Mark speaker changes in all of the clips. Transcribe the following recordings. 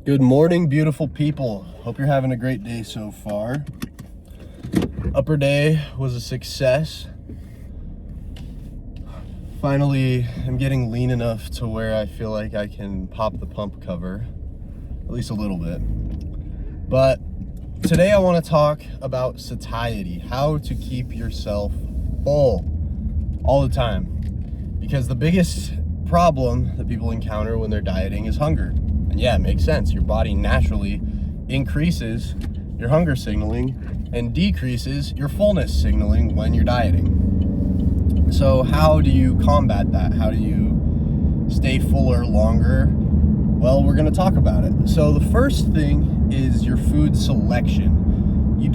Speaker 1: Good morning, beautiful people. Hope you're having a great day so far. Upper day was a success. Finally, I'm getting lean enough to where I feel like I can pop the pump cover, at least a little bit. But today I want to talk about satiety, how to keep yourself full all the time. Because the biggest problem that people encounter when they're dieting is hunger. And yeah, it makes sense. Your body naturally increases your hunger signaling and decreases your fullness signaling when you're dieting. So how do you combat that? How do you stay fuller longer? Well, we're going to talk about it. So the first thing is your food selection. You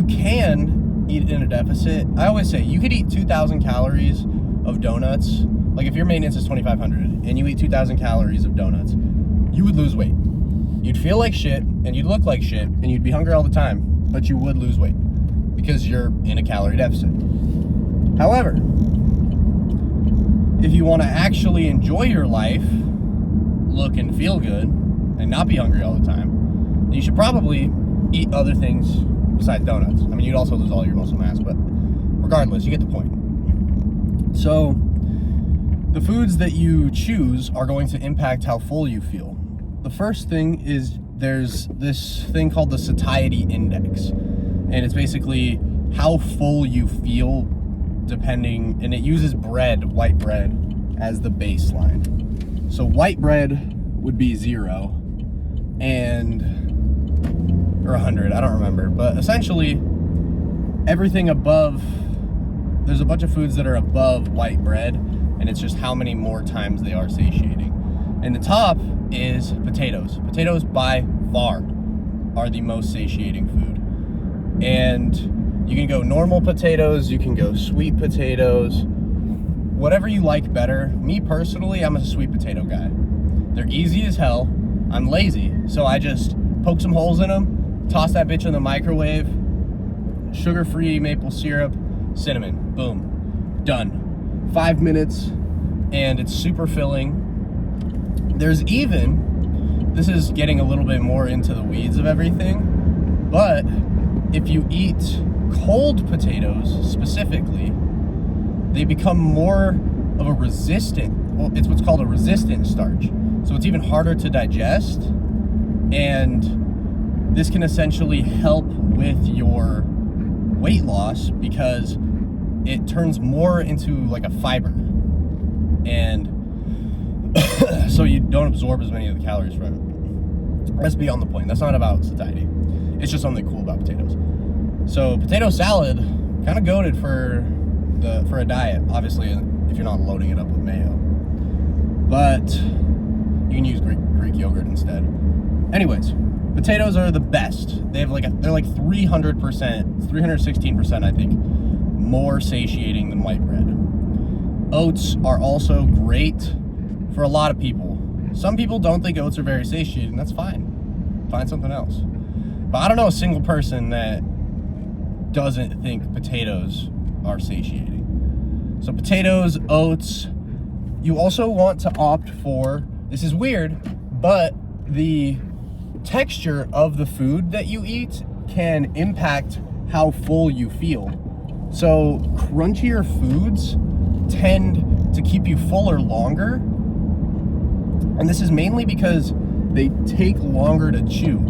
Speaker 1: can eat in a deficit. I always say you could eat 2,000 calories of donuts. Like if your maintenance is 2,500 and you eat 2,000 calories of donuts, you would lose weight. You'd feel like shit and you'd look like shit and you'd be hungry all the time, but you would lose weight because you're in a calorie deficit. However, if you want to actually enjoy your life, look and feel good, and not be hungry all the time, you should probably eat other things besides donuts. I mean, you'd also lose all your muscle mass, but regardless, you get the point. So the foods that you choose are going to impact how full you feel. The first thing is there's this thing called the satiety index, and it's basically how full you feel depending, and it uses white bread, as the baseline. So white bread would be 0 or 100, I don't remember, but essentially everything above, there's a bunch of foods that are above white bread, and it's just how many more times they are satiating. And the top is potatoes. Potatoes by far are the most satiating food. And you can go normal potatoes, you can go sweet potatoes, whatever you like better. Me personally, I'm a sweet potato guy. They're easy as hell. I'm lazy, so I just poke some holes in them, toss that bitch in the microwave, sugar-free maple syrup, cinnamon, boom, done. 5 minutes, and it's super filling. There's even, this is getting a little bit more into the weeds of everything, but if you eat cold potatoes specifically, they become more of a it's what's called a resistant starch. So it's even harder to digest, and this can essentially help with your weight loss because it turns more into like a fiber, and so you don't absorb as many of the calories from it. That's beyond the point. That's not about satiety. It's just something cool about potatoes. So potato salad, kind of goated for a diet, obviously, if you're not loading it up with mayo. But you can use Greek yogurt instead. Anyways, potatoes are the best. They're like 300%, 316%, I think, more satiating than white bread. Oats are also great for a lot of people. Some people don't think oats are very satiating. That's fine. Find something else. But I don't know a single person that doesn't think potatoes are satiating. So potatoes, oats. You also want to opt for, this is weird, but the texture of the food that you eat can impact how full you feel. So crunchier foods tend to keep you fuller longer, and this is mainly because they take longer to chew.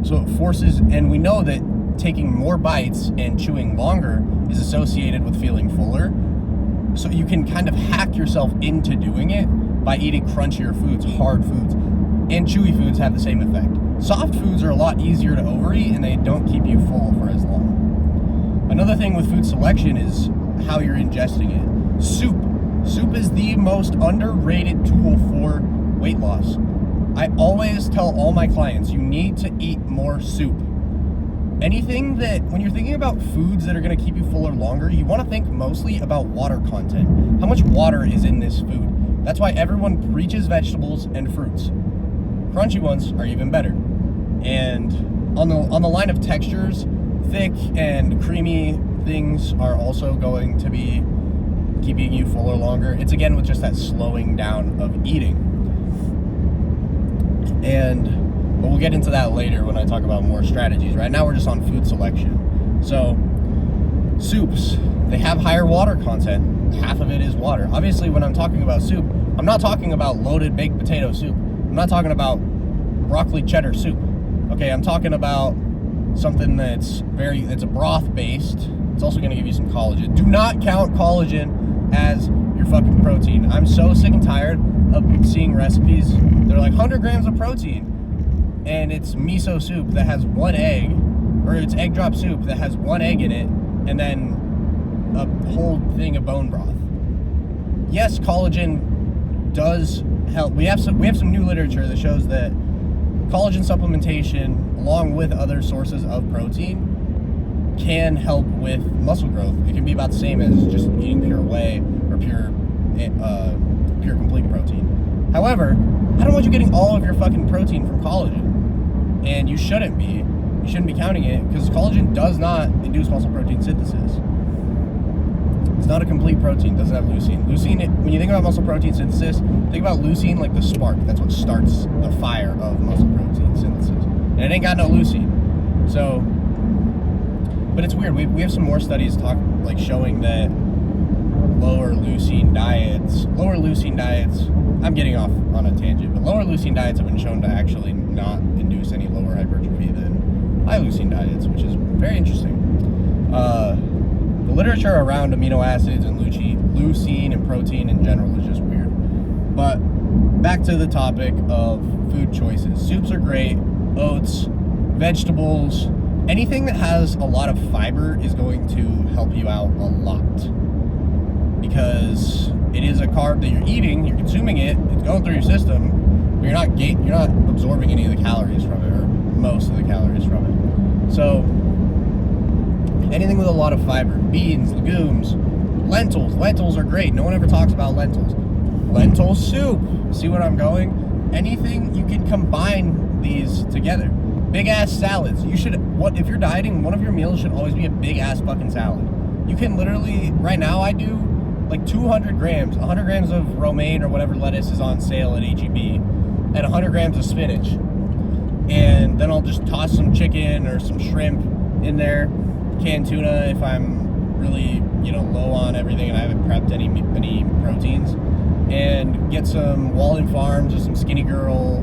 Speaker 1: So it forces, and we know that taking more bites and chewing longer is associated with feeling fuller. So you can kind of hack yourself into doing it by eating crunchier foods, hard foods, and chewy foods have the same effect. Soft foods are a lot easier to overeat, and they don't keep you full for as long. Another thing with food selection is how you're ingesting it. Soup. Soup is the most underrated tool for weight loss. I always tell all my clients, you need to eat more soup. Anything that, when you're thinking about foods that are going to keep you fuller longer, you want to think mostly about water content. How much water is in this food? That's why everyone preaches vegetables and fruits. Crunchy ones are even better. And on the line of textures, thick and creamy things are also going to be keeping you fuller longer. It's again with just that slowing down of eating. But we'll get into that later when I talk about more strategies. Right now we're just on food selection. So soups, they have higher water content. Half of it is water. Obviously, when I'm talking about soup, I'm not talking about loaded baked potato soup. I'm not talking about broccoli cheddar soup. Okay, I'm talking about something it's a broth based. It's also going to give you some collagen. Do not count collagen as your fucking protein. I'm so sick and tired of seeing recipes. They're like 100 grams of protein, and it's miso soup that has 1 egg, or it's egg drop soup that has 1 egg in it, and then a whole thing of bone broth. Yes, collagen does help. We have some new literature that shows that collagen supplementation, along with other sources of protein, can help with muscle growth. It can be about the same as just eating pure whey or pure complete protein. However, I don't want you getting all of your fucking protein from collagen, and you shouldn't be. You shouldn't be counting it, because collagen does not induce muscle protein synthesis. It's not a complete protein. It doesn't have leucine. Leucine, when you think about muscle protein synthesis, think about leucine like the spark. That's what starts the fire of muscle protein synthesis. And it ain't got no leucine. So, but it's weird. We have some more studies showing that lower leucine diets, I'm getting off on a tangent, but lower leucine diets have been shown to actually not induce any lower hypertrophy than high leucine diets, which is very interesting. The literature around amino acids and leucine and protein in general is just weird. But back to the topic of food choices. Soups are great, oats, vegetables, anything that has a lot of fiber is going to help you out a lot. Because it is a carb that you're eating, you're consuming it, it's going through your system, but you're not absorbing any of the calories from it, or most of the calories from it. So anything with a lot of fiber, beans, legumes, lentils are great. No one ever talks about lentils. Lentil soup, see what I'm going? Anything you can combine these together. Big ass salads. If you're dieting, one of your meals should always be a big ass fucking salad. You can literally, right now I do like 100 grams of romaine or whatever lettuce is on sale at HEB, and 100 grams of spinach. And then I'll just toss some chicken or some shrimp in there, canned tuna if I'm really, low on everything and I haven't prepped any proteins, and get some Walden Farms or some Skinny Girl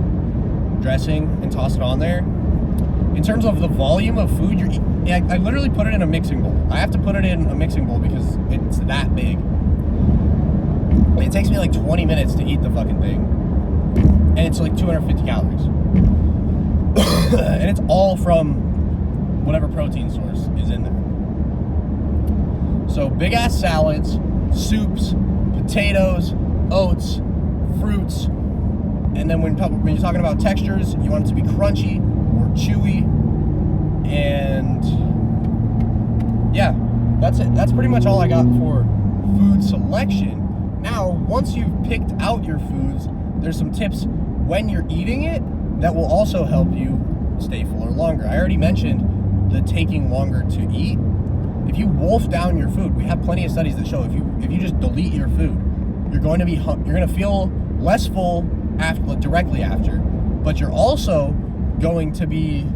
Speaker 1: dressing and toss it on there. In terms of the volume of food you're eating, I literally put it in a mixing bowl. I have to put it in a mixing bowl because it's that big. It takes me like 20 minutes to eat the fucking thing, and it's like 250 calories. And it's all from whatever protein source is in there. So big ass salads, soups, potatoes, oats, fruits, and then when you're talking about textures, you want it to be crunchy or chewy. And yeah, that's it. That's pretty much all I got for food selection. Now, once you've picked out your foods, there's some tips when you're eating it that will also help you stay fuller longer. I already mentioned the taking longer to eat. If you wolf down your food, we have plenty of studies that show if you just delete your food, you're going to feel less full directly after, but you're also going to be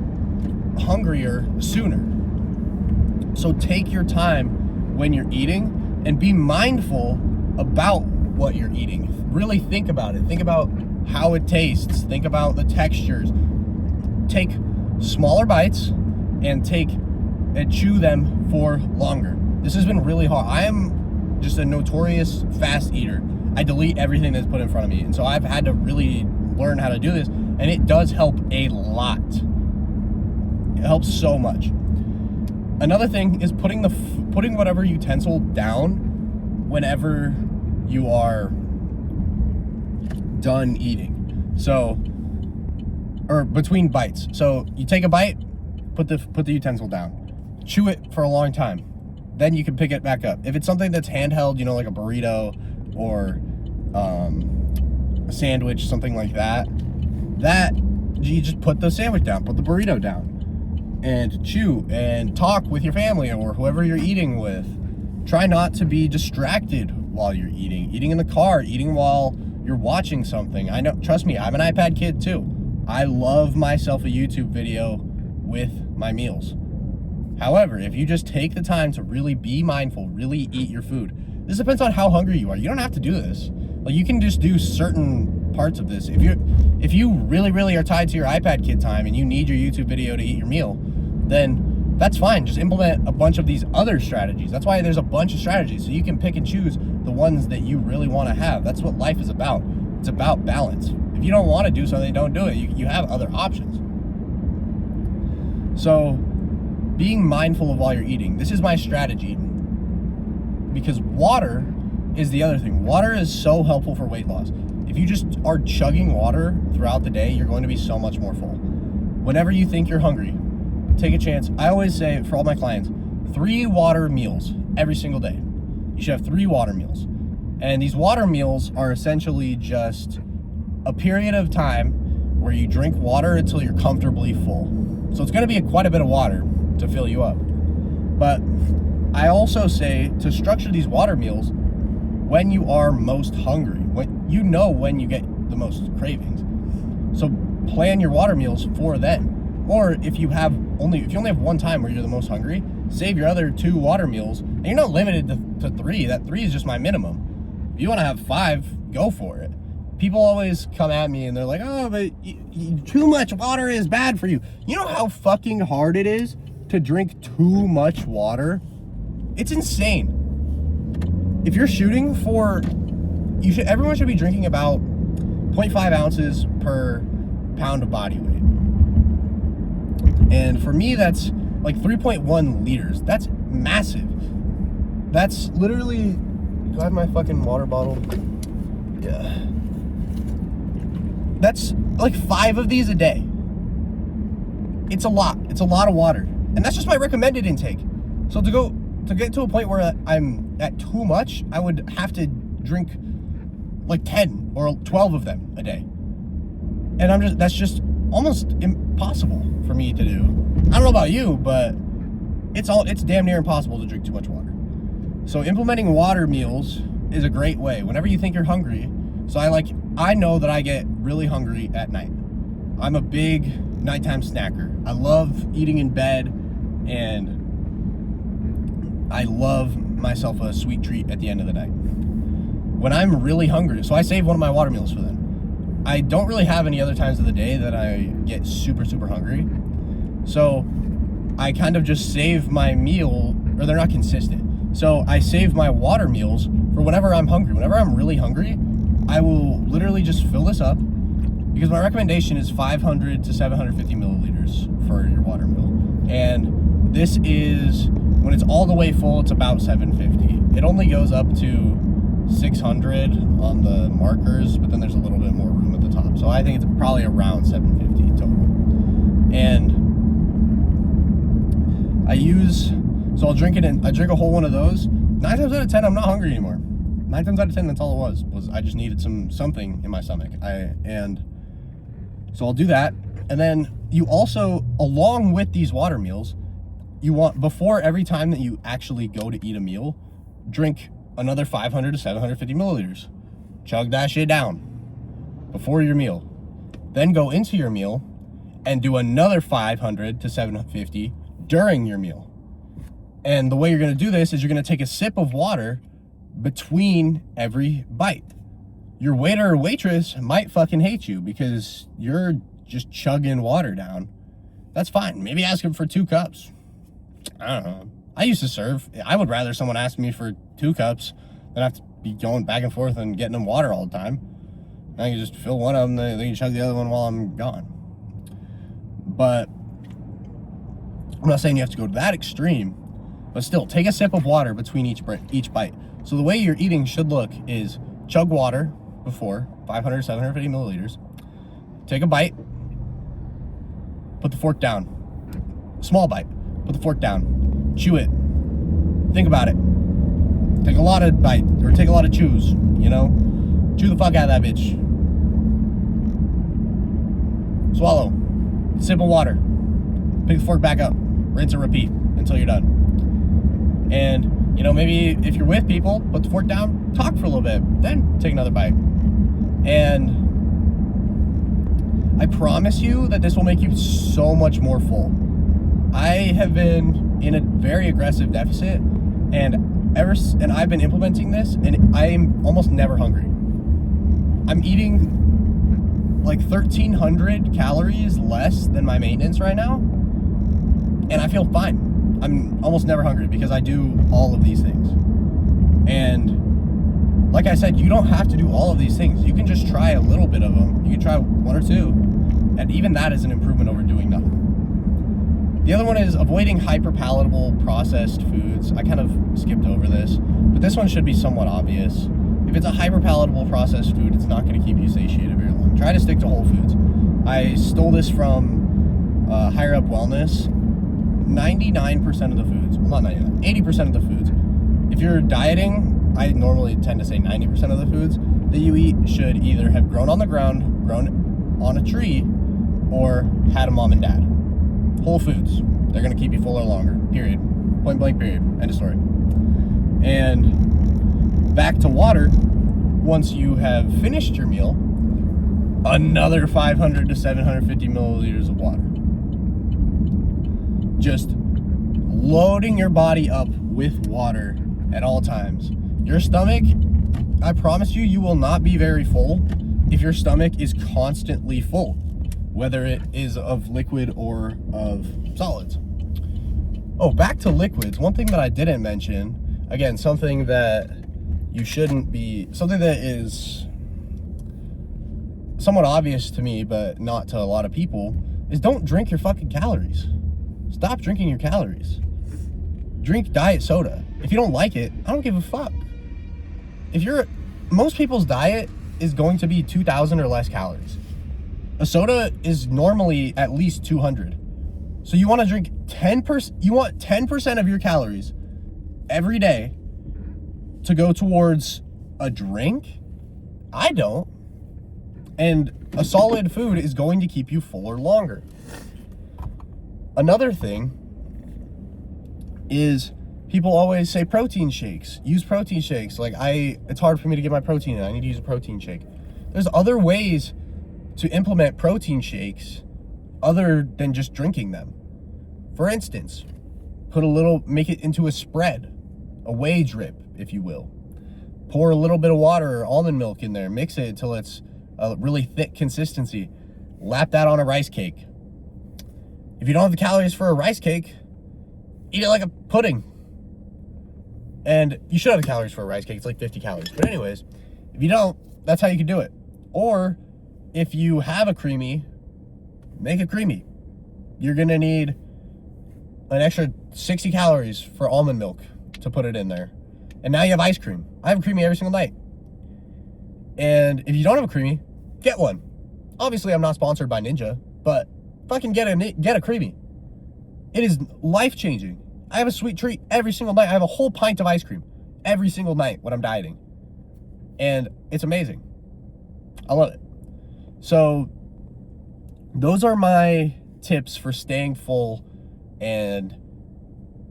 Speaker 1: hungrier sooner. So take your time when you're eating and be mindful about what you're eating. Really think about it. Think about how it tastes. Think about the textures. Take smaller bites and chew them for longer. This has been really hard. I am just a notorious fast eater. I delete everything that's put in front of me, and so I've had to really learn how to do this, and it does help a lot. It helps so much. Another thing is putting whatever utensil down whenever you are done eating. So, or between bites. So you take a bite, put the utensil down. Chew it for a long time. Then you can pick it back up. If it's something that's handheld, like a burrito or a sandwich, something like that you just put the sandwich down, put the burrito down, and chew and talk with your family or whoever you're eating with. Try not to be distracted while you're eating in the car, eating while you're watching something. I know, trust me, I'm an iPad kid too. I love myself a YouTube video with my meals. However, if you just take the time to really be mindful, really eat your food, this depends on how hungry you are. You don't have to do this. Like, you can just do certain parts of this. If you really are tied to your iPad kid time and you need your YouTube video to eat your meal, then that's fine. Just implement a bunch of these other strategies. That's why there's a bunch of strategies, so you can pick and choose the ones that you really want to have. That's what life is about. It's about balance. If you don't want to do something, don't do it. You have other options. So, being mindful of while you're eating. This is my strategy, because water is the other thing. Water is so helpful for weight loss. If you just are chugging water throughout the day, you're going to be so much more full. Whenever you think you're hungry, take a chance. I always say for all my clients, 3 water meals every single day. You should have 3 water meals. And these water meals are essentially just a period of time where you drink water until you're comfortably full. So it's going to be quite a bit of water to fill you up. But I also say to structure these water meals when you are most hungry, when you know when you get the most cravings. So plan your water meals for then. Or if you only have one time where you're the most hungry, save your other 2 water meals, and you're not limited to 3. That 3 is just my minimum. If you want to have 5, go for it. People always come at me and they're like, oh, but too much water is bad for you. You know how fucking hard it is to drink too much water? It's insane. If you're shooting for, everyone should be drinking about 0.5 ounces per pound of body weight. And for me, that's like 3.1 liters. That's massive. That's literally, do I have my fucking water bottle? Yeah. That's like 5 of these a day. It's a lot. It's a lot of water. And that's just my recommended intake. So to get to a point where I'm at too much, I would have to drink like 10 or 12 of them a day. And that's just almost impossible for me to do. I don't know about you, but it's damn near impossible to drink too much water. So implementing water meals is a great way. Whenever you think you're hungry, I know that I get really hungry at night. I'm a big nighttime snacker. I love eating in bed, and I love myself a sweet treat at the end of the night. When I'm really hungry, so I save one of my water meals for then. I don't really have any other times of the day that I get super hungry. So I kind of just save my meal, or they're not consistent. So I save my water meals for whenever I'm hungry. Whenever I'm really hungry, I will literally just fill this up, because my recommendation is 500 to 750 milliliters for your water meal. And this is, when it's all the way full, it's about 750. It only goes up to 600 on the markers, but then there's a little bit more room at the top. So I think it's probably around 750 total. And I'll drink it I drink a whole one of those. 9 times out of 10, I'm not hungry anymore. 9 times out of 10, that's all it was I just needed something in my stomach. So I'll do that. And then you also, along with these water meals, you want, before every time that you actually go to eat a meal, drink another 500 to 750 milliliters. Chug that shit down before your meal. Then go into your meal and do another 500 to 750 during your meal. And the way you're going to do this is you're going to take a sip of water between every bite. Your waiter or waitress might fucking hate you because you're just chugging water down. That's fine. Maybe ask them for 2 cups. I don't know. I used to serve. I would rather someone ask me for 2 cups than have to be going back and forth and getting them water all the time. I can just fill one of them, they can chug the other one while I'm gone. But I'm not saying you have to go to that extreme, but still, take a sip of water between each bite. So the way your eating should look is chug water before, 500, 750 milliliters. Take a bite, put the fork down. Small bite, put the fork down. Chew it. Think about it. Take a lot of bite, or take a lot of chews, you know? Chew the fuck out of that bitch. Swallow. Sip of water. Pick the fork back up. Rinse and repeat until you're done. And, you know, maybe if you're with people, put the fork down, talk for a little bit, then take another bite. And I promise you that this will make you so much more full. I have been in a very aggressive deficit, and I've been implementing this, and I'm almost never hungry. I'm eating like 1,300 calories less than my maintenance right now, and I feel fine. I'm almost never hungry because I do all of these things. And like I said, you don't have to do all of these things. You can just try a little bit of them. You can try one or two, and even that is an improvement over doing nothing. The other one is avoiding hyper-palatable processed foods. I kind of skipped over this, but this one should be somewhat obvious. If it's a hyper-palatable processed food, it's not going to keep you satiated very long. Try to stick to whole foods. I stole this from Higher Up Wellness. 99% of the foods, well, not 99, 80% of the foods. If you're dieting, I normally tend to say 90% of the foods that you eat should either have grown on the ground, grown on a tree, or had a mom and dad. Whole foods. They're going to keep you fuller longer. Period. Point blank, period. End of story. And back to water. Once you have finished your meal, another 500 to 750 milliliters of water. Just loading your body up with water at all times. Your stomach, I promise you, you will not be very full if your stomach is constantly full, whether it is of liquid or of solids. Oh, back to liquids. One thing that I didn't mention, again, something that you shouldn't be, something that is somewhat obvious to me, but not to a lot of people, is don't drink your fucking calories. Stop drinking your calories. Drink diet soda. If you don't like it, I don't give a fuck. Most people's diet is going to be 2,000 or less calories. A soda is normally at least 200. So you want to drink 10%, you want 10% of your calories every day to go towards a drink? I don't. And a solid food is going to keep you fuller longer. Another thing is people always say protein shakes. Use protein shakes. Like it's hard for me to get my protein in. I need to use a protein shake. There's other ways to implement protein shakes other than just drinking them. For instance, make it into a spread, a whey drip, if you will. Pour a little bit of water or almond milk in there, mix it until it's a really thick consistency. Lap that on a rice cake. If you don't have the calories for a rice cake, eat it like a pudding. And you should have the calories for a rice cake. It's like 50 calories. But anyways, if you don't, that's how you can do it. Or if you have a creamy, make it creamy. You're going to need an extra 60 calories for almond milk to put it in there. And now you have ice cream. I have a creamy every single night. And if you don't have a creamy, get one. Obviously, I'm not sponsored by Ninja, but fucking get a creamy. It is life-changing. I have a sweet treat every single night. I have a whole pint of ice cream every single night when I'm dieting. And it's amazing. I love it. So those are my tips for staying full and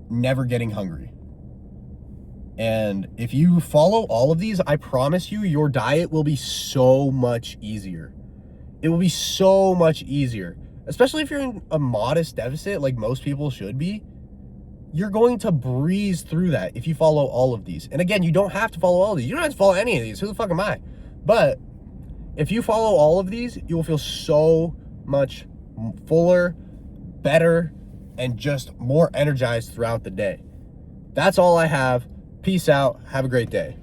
Speaker 1: never getting hungry. And if you follow all of these, I promise you, your diet will be so much easier. It will be so much easier. Especially if you're in a modest deficit, like most people should be. You're going to breeze through that if you follow all of these. And again, you don't have to follow all of these. You don't have to follow any of these. Who the fuck am I? But if you follow all of these, you will feel so much fuller, better, and just more energized throughout the day. That's all I have. Peace out. Have a great day.